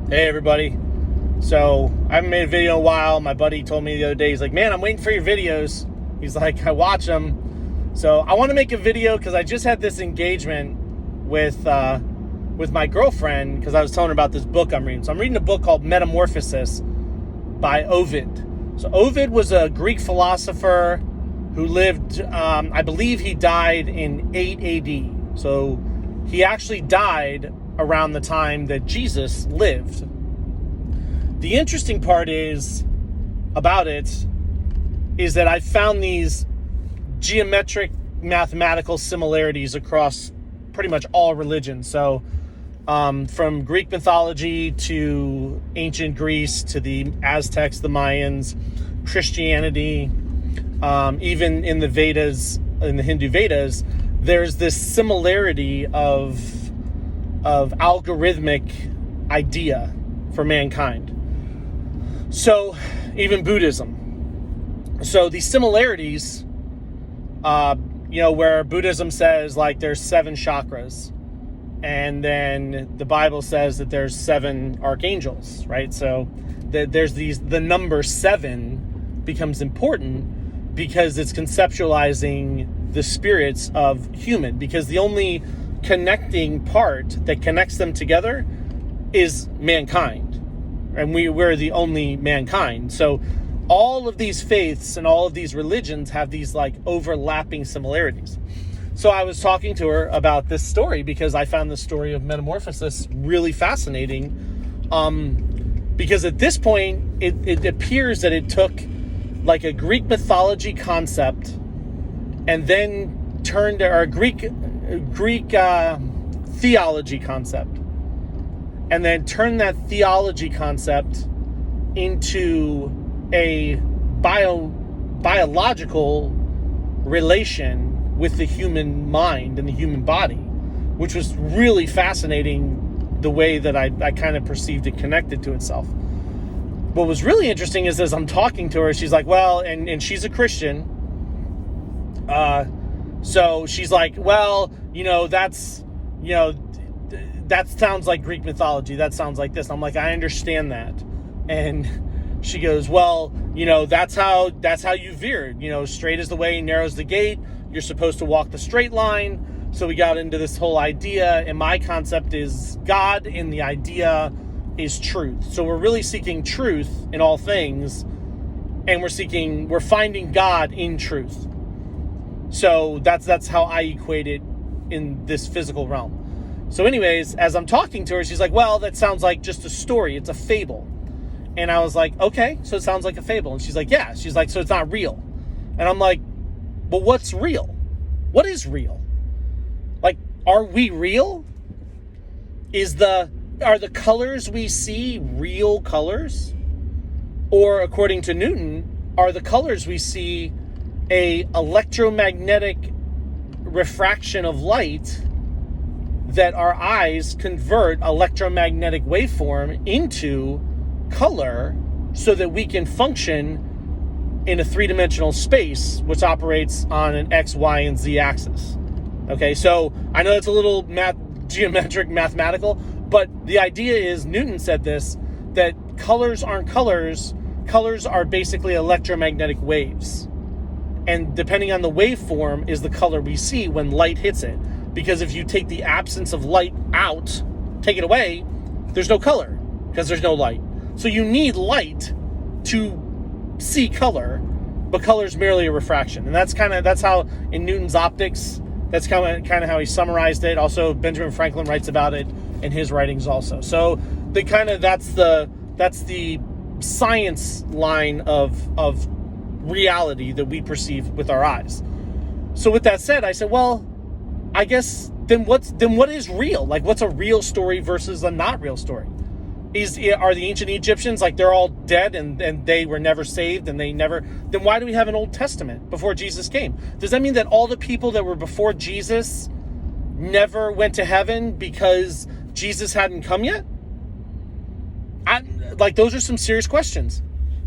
Hey everybody. So I haven't made a video in a while. My buddy told me the other day, he's like, man, I'm waiting for your videos. He's like, I watch them. So I want to make a video because I just had this engagement with my girlfriend because I was telling her about this book I'm reading. So I'm reading a book called Metamorphosis by Ovid. So Ovid was a Greek philosopher who lived, I believe he died in 8 AD. So he actually died around the time that Jesus lived. The interesting part about it is that I found these geometric mathematical similarities across pretty much all religions. So from Greek mythology to ancient Greece to the Aztecs, the Mayans, Christianity, even in the Vedas, in the Hindu Vedas, there's this similarity of algorithmic idea for mankind. So even Buddhism. So these similarities, where Buddhism says like there's 7 chakras, and then the Bible says that there's 7 archangels, right? So there's the number 7 becomes important because it's conceptualizing the spirits of human, because the only connecting part that connects them together is mankind, and we're the only mankind. So all of these faiths and all of these religions have these like overlapping similarities. So I was talking to her about this story because I found the story of Metamorphosis really fascinating, because at this point it appears that it took like a Greek mythology concept and then turned a Greek theology concept, and then turn that theology concept into a biological relation with the human mind and the human body, which was really fascinating, the way that I kind of perceived it connected to itself. What was really interesting is as I'm talking to her, she's like, well, and she's a Christian, so she's like, well, that sounds like Greek mythology. That sounds like this. I'm like, I understand that. And she goes, well, that's how you veered. Straight is the way, narrow is the gate. You're supposed to walk the straight line. So we got into this whole idea, and my concept is God, and the idea is truth. So we're really seeking truth in all things, and we're finding God in truth. So that's how I equate it in this physical realm. So anyways, as I'm talking to her, she's like, well, that sounds like just a story. It's a fable. And I was like, okay, so it sounds like a fable. And she's like, yeah. She's like, so it's not real. And I'm like, but what's real? What is real? Like, are we real? Are the colors we see real colors? Or according to Newton, are the colors we see a electromagnetic refraction of light that our eyes convert electromagnetic waveform into color so that we can function in a 3-dimensional space which operates on an X, Y, and Z axis? Okay, so I know it's a little geometric, mathematical, but the idea is, Newton said this, that colors aren't colors. Colors are basically electromagnetic waves. And depending on the waveform is the color we see when light hits it. Because if you take the absence of light out, take it away, there's no color because there's no light. So you need light to see color, but color is merely a refraction. And that's how in Newton's optics, that's kind of how he summarized it. Also, Benjamin Franklin writes about it in his writings also. So that's the science line of reality that we perceive with our eyes. So with that said, I said, well, I guess then what is real? Like, what's a real story versus a not real story? Are the ancient Egyptians like they're all dead and they were never saved and then why do we have an Old Testament before Jesus came? Does that mean that all the people that were before Jesus never went to heaven because Jesus hadn't come yet? Those are some serious questions.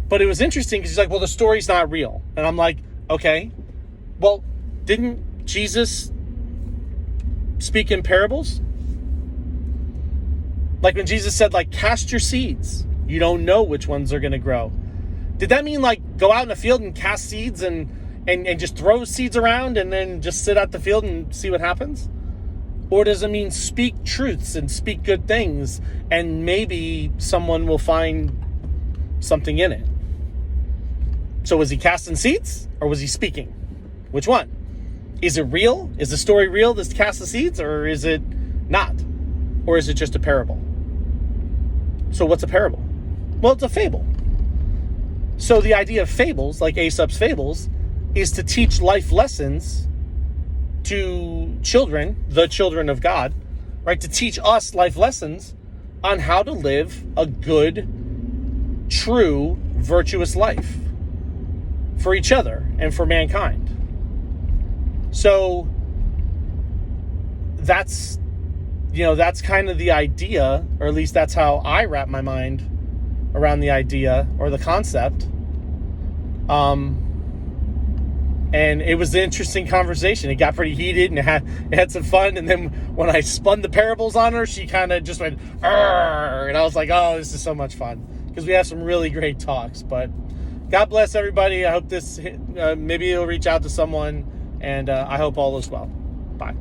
But it was interesting because he's like, well, the story's not real. And I'm like, okay, well, didn't Jesus speak in parables? Like when Jesus said, like, cast your seeds. You don't know which ones are going to grow. Did that mean, like, go out in the field and cast seeds and just throw seeds around and then just sit out the field and see what happens? Or does it mean speak truths and speak good things and maybe someone will find something in it? So was he casting seeds or was he speaking? Which one? Is it real? Is the story real, this cast the seeds, or is it not? Or is it just a parable? So what's a parable? Well, it's a fable. So the idea of fables, like Aesop's fables, is to teach life lessons to children, the children of God, right? To teach us life lessons on how to live a good, true, virtuous life for each other and for mankind. So that's kind of the idea, or at least that's how I wrap my mind around the idea or the concept. And it was an interesting conversation. It got pretty heated and it had some fun. And then when I spun the parables on her, she kind of just went, "Arr!" And I was like, oh, this is so much fun. Because we have some really great talks. But God bless everybody. I hope this, maybe it'll reach out to someone. And I hope all is well. Bye.